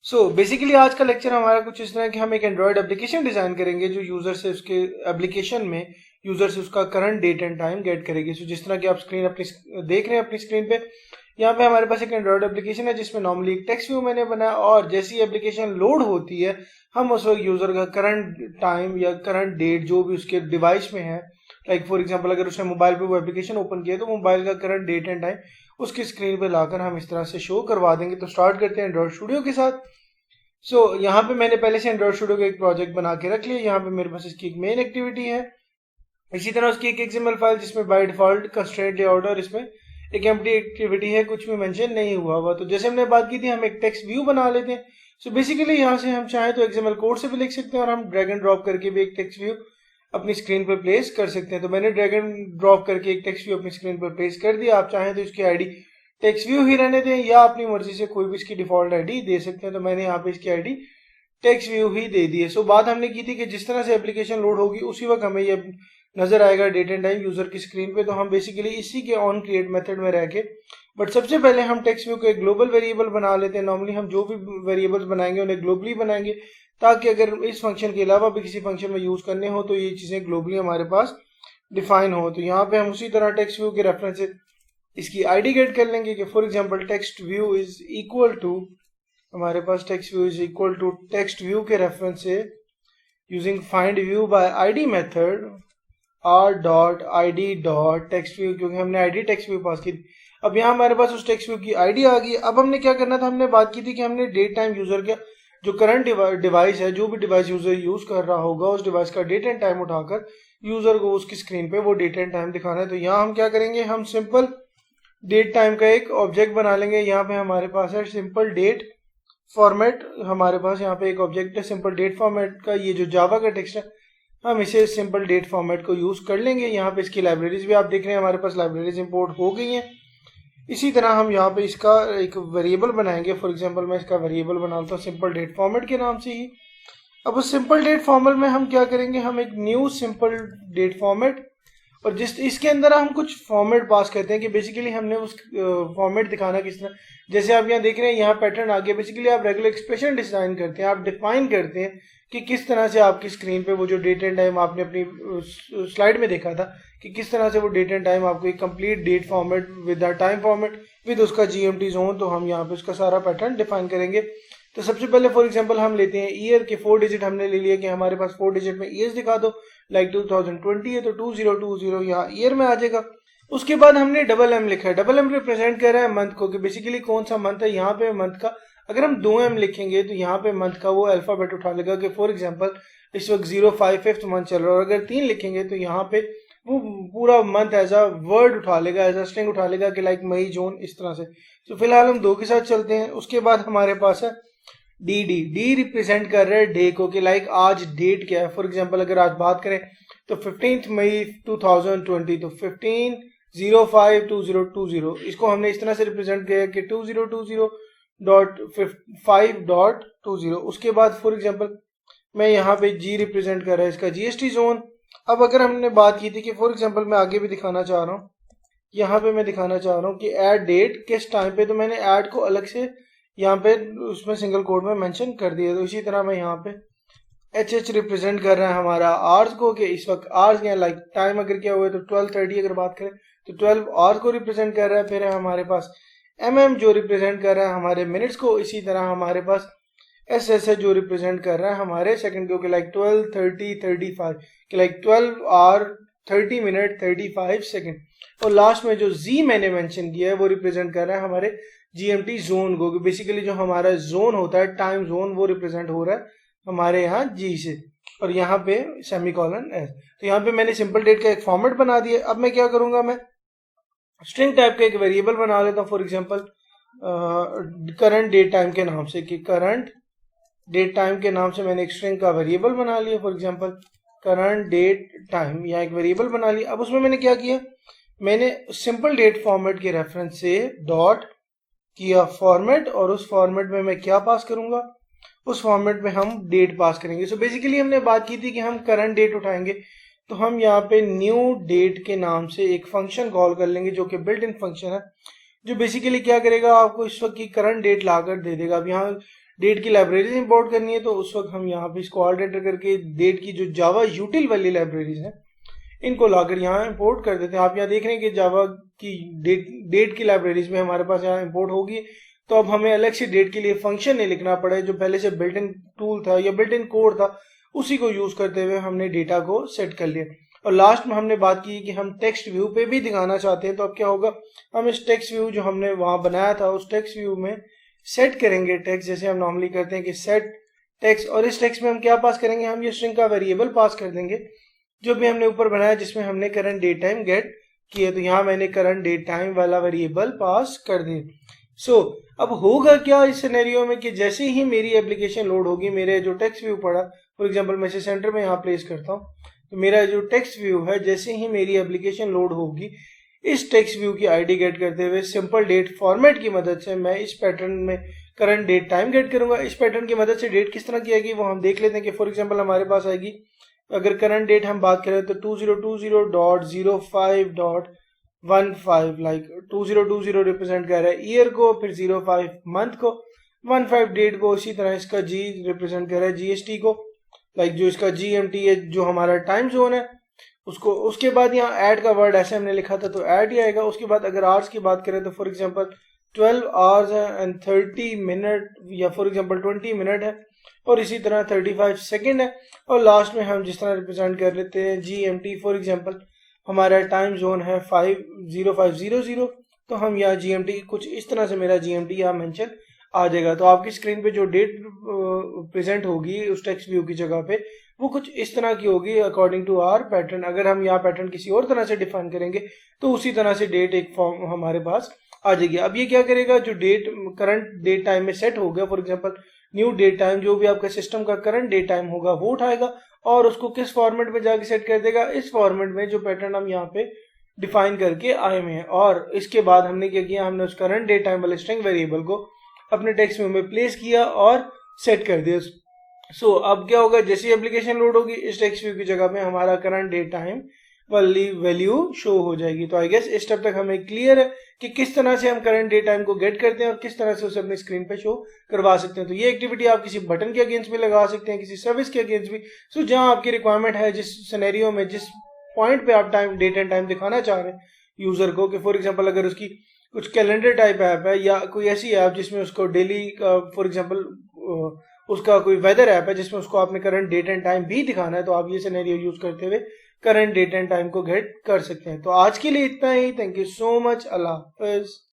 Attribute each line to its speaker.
Speaker 1: Basically आज का lecture हमारा कुछ इस तरह कि हम एक एंड्रॉयड एप्लीकेशन डिजाइन करेंगे जो यूजर से उसके एप्लीकेशन में यूजर से उसका current date and time get करेगी। जिस तरह की आप स्क्रीन अपनी देख रहे हैं अपनी स्क्रीन पे, यहाँ पे हमारे पास एक एंड्रॉयड एप्लीकेशन है जिसमें नॉर्मली एक टेक्स्ट व्यू मैंने बनाया, और जैसी एप्लीकेशन लोड होती है हम उस वक्त यूजर का करंट टाइम या करंट डेट जो भी उसके डिवाइस में है, लाइक फॉर एग्जांपल अगर उसने मोबाइल पे वो एप्लीकेशन ओपन किया तो मोबाइल का करंट डेट एंड टाइम उसकी स्क्रीन पे लाकर हम इस तरह से शो करवा देंगे। तो स्टार्ट करते हैं एंड्रॉयड स्टूडियो के साथ। यहाँ पे मैंने पहले से एंड्रॉयड स्टूडियो का एक प्रोजेक्ट बना के रख लिया। यहाँ पे मेरे पास इसकी एक मेन एक्टिविटी है, इसी तरह उसकी एक XML फाइल जिसमें बाय डिफॉल्ट कंस्ट्रेंट लेआउट और इसमें एक एम्प्टी एक्टिविटी है, कुछ भी मेंशन नहीं हुआ। तो जैसे हमने बात की थी हम एक टेक्स्ट व्यू बना लेते हैं। बेसिकली यहाँ से हम चाहें तो XML कोड से भी लिख सकते हैं और हम ड्रैग एंड ड्रॉप करके भी एक टेक्स्ट व्यू अपनी स्क्रीन पर प्लेस कर सकते हैं। तो मैंने ड्रैग एंड ड्रॉप करके एक टेक्स्ट व्यू अपनी स्क्रीन पर प्लेस कर दिया। आप चाहें तो इसकी आईडी टेक्स्ट व्यू ही रहने दें या अपनी मर्जी से कोई भी इसकी डिफॉल्ट आईडी दे सकते हैं। तो मैंने यहाँ पे इसकी आईडी टेक्स्ट व्यू ही दे दी है। बात हमने की थी कि जिस तरह से एप्लीकेशन लोड होगी उसी वक्त हमें ये नजर आएगा डेट एंड टाइम यूजर की स्क्रीन पे। तो हम बेसिकली इसी के ऑन क्रिएट मेथड में रह के, बट सबसे पहले हम टेक्स्ट व्यू को एक ग्लोबल वेरिएबल बना लेते हैं। नॉर्मली हम जो भी वेरिएबल्स बनाएंगे उन्हें ग्लोबली बनाएंगे ताकि अगर इस फंक्शन के अलावा भी किसी फंक्शन में यूज करने हो तो ये चीजें ग्लोबली हमारे पास डिफाइन हो। तो यहाँ पे हम उसी तरह टेक्स्ट व्यू के रेफरेंस से इसकी आईडी गेट कर लेंगे कि for example text view is equal to, हमारे पास text view is equal to text view के रेफरेंस से using find view by ID method r.id.टेक्स्ट व्यू, क्योंकि हमने आईडी टेक्स्ट व्यू पास की थी। अब यहाँ हमारे पास उस टेक्स्ट व्यू की आईडी आ गई। अब हमने क्या करना था, हमने बात की थी कि हमने डेट टाइम यूजर का जो करंट डिवाइस है, जो भी डिवाइस यूजर यूज कर रहा होगा उस डिवाइस का डेट एंड टाइम उठाकर यूजर को उसकी स्क्रीन पे वो डेट एंड टाइम दिखाना है। तो यहाँ हम क्या करेंगे, हम सिंपल डेट टाइम का एक ऑब्जेक्ट बना लेंगे। यहाँ पे हमारे पास है सिंपल डेट फॉर्मेट, हमारे पास यहाँ पे एक ऑब्जेक्ट है सिंपल डेट फॉर्मेट का। ये जो जावा का टेक्स्ट है हम इसे सिंपल डेट फॉर्मेट को यूज कर लेंगे। यहाँ पे इसकी लाइब्रेरीज भी आप देख रहे हैं हमारे पास लाइब्रेरीज इंपोर्ट हो गई हैं। इसी तरह हम यहाँ पे इसका एक वेरिएबल बनाएंगे। फॉर एग्जांपल मैं इसका वेरिएबल बनाता हूँ सिंपल डेट फॉर्मेट के नाम से ही। अब उस सिंपल डेट फॉर्मेट में हम क्या करेंगे, हम एक न्यू सिंपल डेट फॉर्मेट, और जिस इसके अंदर हम कुछ फॉर्मेट पास करते हैं कि बेसिकली हमने उस फॉर्मेट दिखाना किस तरह। जैसे आप यहाँ देख रहे हैं यहाँ पैटर्न आ गया। बेसिकली आप रेगुलर एक्सप्रेशन डिजाइन करते हैं, आप डिफाइन करते हैं कि किस तरह से आपकी स्क्रीन पे वो जो डेट एंड टाइम आपने अपनी स्लाइड में देखा था कि किस तरह से वो डेट एंड टाइम आपको एक complete date format with time format with उसका GMT जोन। तो हम यहाँ पे उसका सारा पैटर्न डिफाइन करेंगे। तो सबसे पहले फॉर एग्जांपल हम लेते हैं ईयर के 4 डिजिट हमने ले लिया कि हमारे पास 4 डिजिट में ईयर्स दिखा दो, लाइक 2020 है तो 2020 यहाँ ईयर में आ जाएगा। उसके बाद हमने डबल M लिखा है। डबल M रिप्रेजेंट कर रहा है मंथ को कि बेसिकली कौन सा मंथ है। यहाँ पे मंथ का अगर हम 2M लिखेंगे तो यहाँ पे मंथ का वो अल्फाबेट उठा लेगा कि फॉर एग्जांपल इस वक्त 05 मंथ चल रहा है। और अगर 3 लिखेंगे तो यहाँ पे वो पूरा मंथ एज अ वर्ड उठा लेगा, एज अ स्ट्रिंग उठा लेगा कि लाइक मई जून इस तरह से। तो फिलहाल हम 2 के साथ चलते हैं। उसके बाद हमारे पास है डी रिप्रेजेंट कर रहा है डे को कि लाइक आज डेट क्या है। फॉर एग्जांपल अगर आज बात करें तो 15 मई 2020, तो 15/05/2020 इसको हमने इस तरह से रिप्रेजेंट किया कि 2020.5.20। उसके बाद फॉर एग्जांपल मैं यहाँ पे जी रिप्रेजेंट कर रहा है इसका GST जोन। अब अगर हमने बात की थी कि फॉर एग्जांपल मैं आगे भी दिखाना चाह रहा हूँ, यहाँ पे मैं दिखाना चाह रहा हूँ कि ऐड डेट किस टाइम पे, तो मैंने ऐड को अलग से यहाँ पे उसमें सिंगल कोड में मेंशन कर दिया। तो इसी तरह मैं यहाँ पे HH रिप्रेजेंट कर रहा है हमारा आवर्स को कि इस वक्त आवर्स या लाइक टाइम अगर क्या हुआ है तो 12:30 अगर बात करें तो 12 आवर्स को रिप्रेजेंट कर रहा है। फिर है हमारे पास MM जो रिप्रेजेंट कर रहा है हमारे मिनट्स को। इसी तरह हमारे पास SS है जो रिप्रेजेंट कर रहा है हमारे सेकंड को कि लाइक 12:30:35 कि लाइक 12 आवर 30 मिनट 35 सेकंड। और लास्ट में जो Z मैंने मेंशन किया है वो रिप्रेजेंट कर रहा है हमारे GMT जोन को। बेसिकली जो हमारा जोन होता है टाइम जोन वो रिप्रेजेंट हो रहा है हमारे यहाँ G से, और यहाँ पे सेमीकोलन S। तो यहाँ पे मैंने सिंपल डेट का एक फॉर्मेट बना दिया। अब मैं क्या करूंगा, मैं स्ट्रिंग टाइप का एक वेरिएबल बना लेता हूँ। For example current date time के नाम से कि करंट डेट टाइम के नाम से मैंने एक स्ट्रिंग का वेरिएबल बना लिया। For example current date time, यहाँ एक वेरिएबल बना लिया। अब उसमें मैंने क्या किया, मैंने सिंपल डेट फॉर्मेट के रेफरेंस से डॉट किया फॉर्मेट, और उस फॉर्मेट में मैं क्या पास करूंगा, उस फॉर्मेट में हम डेट पास करेंगे। बेसिकली हमने बात की थी कि हम करंट डेट उठाएंगे, तो हम यहाँ पे न्यू डेट के नाम से एक फंक्शन कॉल कर लेंगे जो कि बिल्ट इन फंक्शन है। जो बेसिकली क्या करेगा, आपको इस वक्त की करंट डेट लाकर दे देगा। अब यहाँ डेट की लाइब्रेरीज इंपोर्ट करनी है, तो उस वक्त हम यहाँ पे इसको ऑल्ट एंटर करके डेट की जो जावा यूटिल वाली लाइब्रेरीज हैं इनको लाकर यहाँ इंपोर्ट कर देते हैं। आप यहाँ देख रहे हैं कि जावा की डेट की लाइब्रेरीज में हमारे पास यहाँ इंपोर्ट होगी। तो अब हमें अलग से डेट के लिए फंक्शन नहीं लिखना पड़े, जो पहले से बिल्ट इन टूल था या बिल्ट इन कोड था उसी को यूज करते हुए हमने डेटा को सेट कर लिया। और लास्ट में हमने बात की कि हम टेक्स्ट व्यू पे भी दिखाना चाहते हैं, तो अब क्या होगा, हम इस टेक्स्ट व्यू जो हमने वहां बनाया था उस टेक्स्ट व्यू में सेट करेंगे टेक्स्ट, जैसे हम नॉर्मली करते हैं कि सेट टेक्स्ट। और इस टेक्स्ट में हम क्या पास करेंगे, हम ये स्ट्रिंग का वेरिएबल पास कर देंगे जो भी हमने ऊपर बनाया जिसमें हमने करंट डेट टाइम गेट किया। तो यहाँ मैंने करंट डेट टाइम वाला वेरिएबल पास कर दिया। अब होगा क्या इस सिनेरियो में कि जैसे ही मेरी एप्लीकेशन लोड होगी, मेरे जो टेक्स्ट व्यू पड़ा, फॉर एग्जांपल मैं इसे सेंटर में यहाँ प्लेस करता हूँ, तो मेरा जो टेक्स्ट व्यू है जैसे ही मेरी एप्लीकेशन लोड होगी, इस टेक्स्ट व्यू की आईडी गेट करते हुए सिंपल डेट फॉर्मेट की मदद से मैं इस पैटर्न में करंट डेट टाइम गेट करूंगा। इस पैटर्न की मदद से डेट किस तरह की आएगी वो हम देख लेते हैं कि फॉर एग्जांपल हमारे पास आएगी, अगर करंट डेट हम बात करें तो 2020.05.15, लाइक 2020 रिप्रेजेंट कर रहा है ईयर को, फिर 05 मंथ को, 15 डेट को, इसी तरह इसका जी रिप्रेजेंट कर रहा है जीएसटी को, लाइक जो इसका जीएमटी है जो हमारा टाइम जोन है उसको। उसके बाद यहाँ ऐड का वर्ड ऐसे हमने लिखा था तो ऐड ही आएगा। उसके बाद अगर आवर्स की बात करें तो for example 12 hours and 30 minute या फॉर एग्जांपल 20 मिनट है, और इसी तरह 35 सेकंड है। और लास्ट में हम जिस तरह रिप्रेजेंट कर लेते हैं जीएमटी, फॉर एग्जांपल हमारा टाइम जोन है 5:05:00, तो हम यहाँ जीएमटी कुछ इस तरह से मेरा जीएमटी यहाँ मेंशन आ जाएगा। तो आपकी स्क्रीन पे जो डेट प्रेजेंट होगी उस टेक्स्ट व्यू की जगह पे वो कुछ इस तरह की होगी अकॉर्डिंग टू आवर पैटर्न। अगर हम यहाँ पैटर्न किसी और तरह से डिफाइन करेंगे तो उसी तरह से डेट एक फॉर्म हमारे पास आ जाएगी। अब ये क्या करेगा, जो डेट करंट डेट टाइम में सेट हो गया, for example new date time, जो भी आपका सिस्टम का करंट डेट टाइम होगा वो उठाएगा और उसको किस फॉर्मेट में जाके सेट कर देगा, इस फॉर्मेट में जो पैटर्न हम यहाँ पे डिफाइन करके आए हुए हैं। और इसके बाद हमने क्या किया, हमने उस करंट डेट टाइम वाले स्ट्रिंग वेरिएबल को अपने टेक्स्ट व्यू में प्लेस किया और सेट कर दिया। अब क्या होगा, जैसी एप्लीकेशन लोड होगी इस टेक्स्ट व्यू की जगह पे हमारा करंट डेट टाइम वाली वैल्यू शो हो जाएगी। तो आई गेस इस स्टेप तक हमें क्लियर है कि किस तरह से हम करंट डेट टाइम को गेट करते हैं और किस तरह से उसे अपनी स्क्रीन पे शो करवा सकते हैं। तो ये एक्टिविटी आप किसी बटन के अगेंस्ट भी लगा सकते हैं, किसी सर्विस के अगेंस्ट भी। जहां आपकी रिक्वायरमेंट है, जिस सिनेरियो में, जिस पॉइंट पे आप टाइम डेट एंड टाइम दिखाना चाह रहे हैं यूजर को, कि फॉर एग्जाम्पल अगर उसकी कुछ कैलेंडर टाइप ऐप है या कोई ऐसी ऐप जिसमें उसको डेली फॉर एग्जाम्पल उसका कोई वेदर ऐप है जिसमें उसको आपने करंट डेट एंड टाइम भी दिखाना है, तो आप ये सिनेरियो यूज करते हुए करंट डेट एंड टाइम को गेट कर सकते हैं। तो आज के लिए इतना ही। Thank you so much. अल्लाह हाफिज।